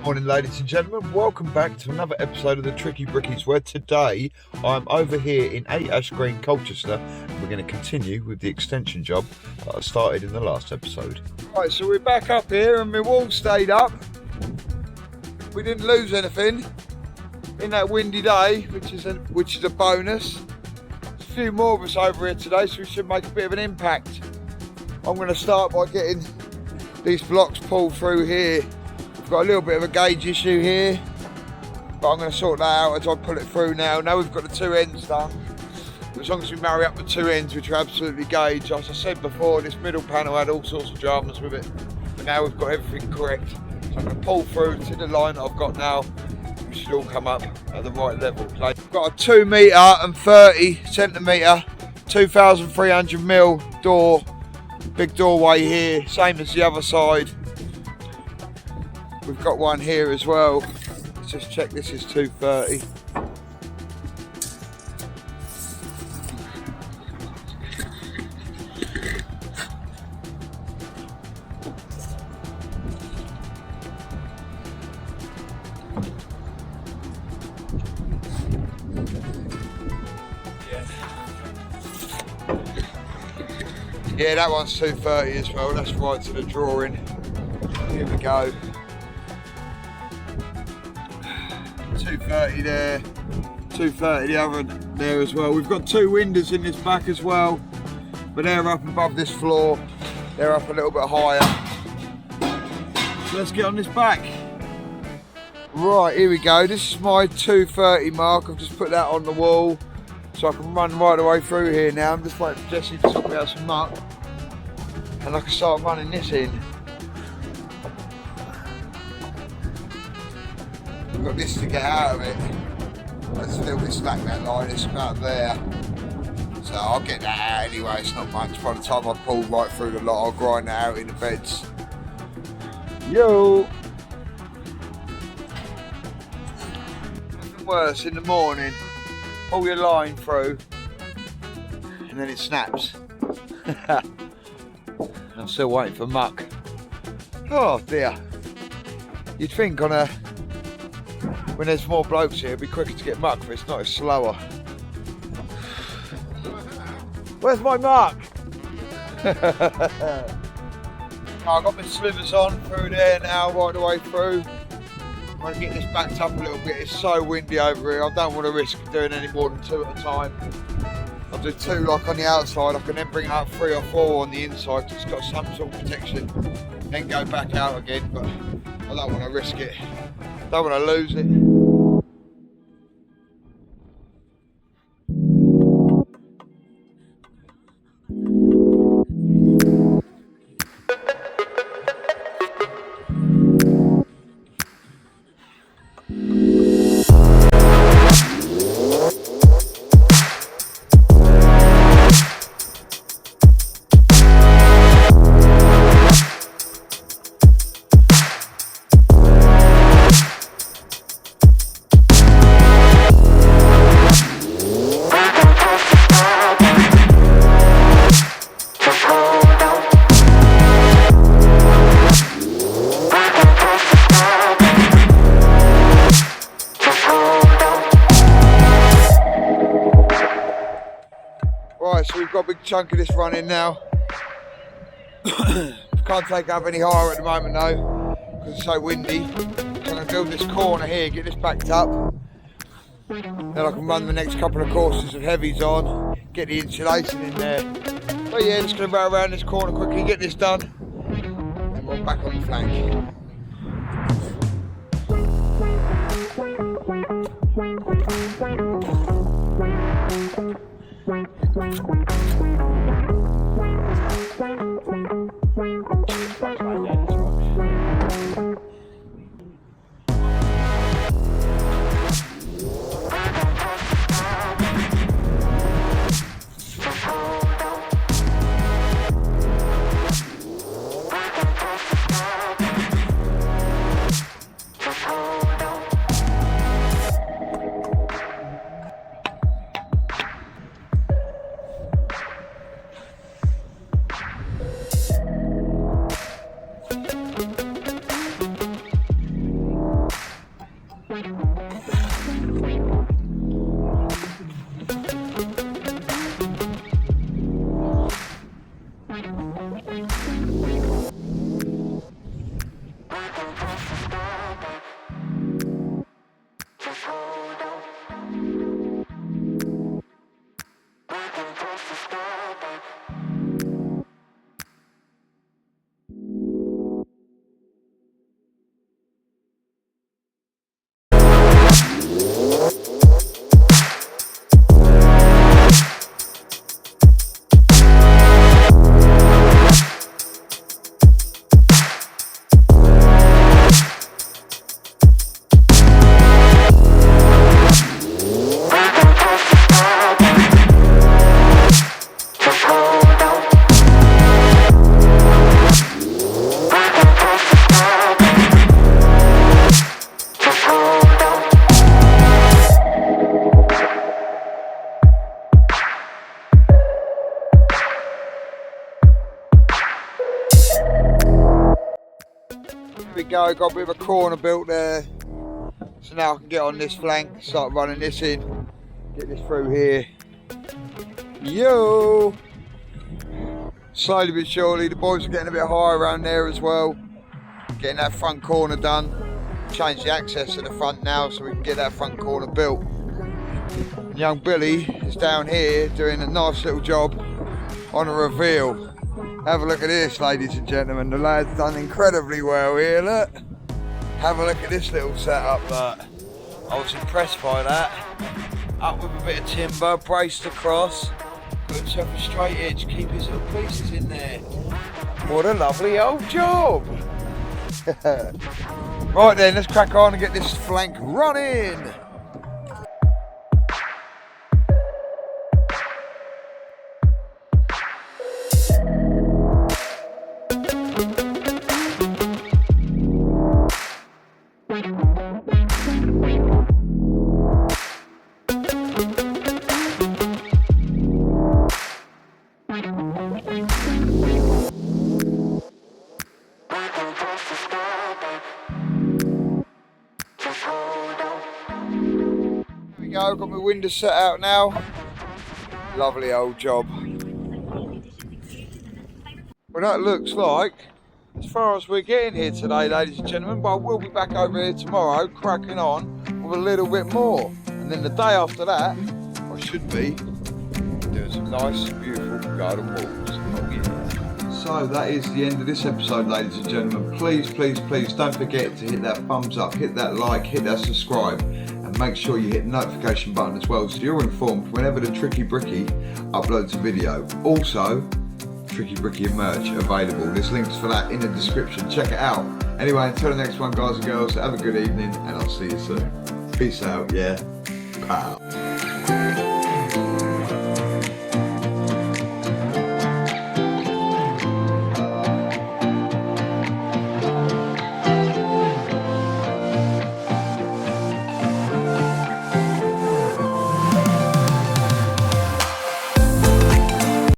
Morning, ladies and gentlemen. Welcome back to another episode of the Tricky Brickies, where today I'm over here in 8 Ash Green, Colchester, and we're going to continue with the extension job that I started in the last episode. Right, so we're back up here and my wall stayed up. We didn't lose anything in that windy day, which is a bonus. There's a few more of us over here today, so we should make a bit of an impact. I'm going to start by getting these blocks pulled through here. We've got a little bit of a gauge issue here, but I'm going to sort that out as I pull it through now. Now we've got the two ends done. As long as we marry up the two ends, which are absolutely gauged. As I said before, this middle panel had all sorts of dramas with it, but now we've got everything correct. So I'm going to pull through to the line that I've got now. We should all come up at the right level. So I've got a 2 metre and 30 centimetre, 2,300mm door, big doorway here, same as the other side. We've got one here as well. Let's just check this is 230. Yeah, that one's 230 as well. That's right to the drawing. Here we go. 230 there, 230 the other there as well. We've got two windows in this back as well, but they're up above this floor. They're up a little bit higher. So let's get on this back. Right, here we go. This is my 230 mark. I've just put that on the wall so I can run right the way through here now. I'm just waiting for Jesse to sort me out some muck and I can start running this in. We've got this to get out of it. There's a little bit slack, that line, it's about there. So I'll get that out anyway, it's not much. By the time I pull right through the lot, I'll grind that out in the beds. Yo! Nothing worse in the morning, pull your line through and then it snaps. I'm still waiting for muck. Oh dear. You'd think when there's more blokes here, it'd be quicker to get muck, but it's not, it's slower. Where's my muck? I've got my slivers on through there now, right the way through. I'm going to get this backed up a little bit. It's so windy over here, I don't want to risk doing any more than 2 at a time. I'll do 2 like on the outside, I can then bring out 3 or 4 on the inside, so it's got some sort of protection. Then go back out again, but I don't want to risk it. Don't want to lose it. Right, so we've got a big chunk of this running now. Can't take up any higher at the moment though, because it's so windy. I'm going to build this corner here, get this backed up. Then I can run the next couple of courses of heavies on, get the insulation in there. But yeah, just going to go around this corner quickly, get this done, and we're back on the flank. go, got a bit of a corner built there. So now I can get on this flank, start running this in, get this through here. Yo! Slowly but surely, the boys are getting a bit higher around there as well. Getting that front corner done. Change the access to the front now so we can get that front corner built. And young Billy is down here doing a nice little job on a reveal. Have a look at this, ladies and gentlemen. The lad's done incredibly well here, look. Have a look at this little setup, look. I was impressed by that. Up with a bit of timber, braced across. Put himself a straight edge, keep his little pieces in there. What a lovely old job. Right then, let's crack on and get this flank running. Go, got my windows set out now. Lovely old job. Well, that looks like as far as we're getting here today, ladies and gentlemen, but we'll be back over here tomorrow cracking on with a little bit more, and then the day after that I should be doing some nice beautiful garden walls. Oh yeah. So that is the end of this episode, ladies and gentlemen. Please don't forget to hit that thumbs up, hit that like, hit that subscribe, and make sure you hit the notification button as well so you're informed whenever the Tricky Bricky uploads a video. Also, Tricky Bricky merch available. There's links for that in the description. Check it out. Anyway, until the next one, guys and girls, have a good evening and I'll see you soon. Peace out, yeah. Pow.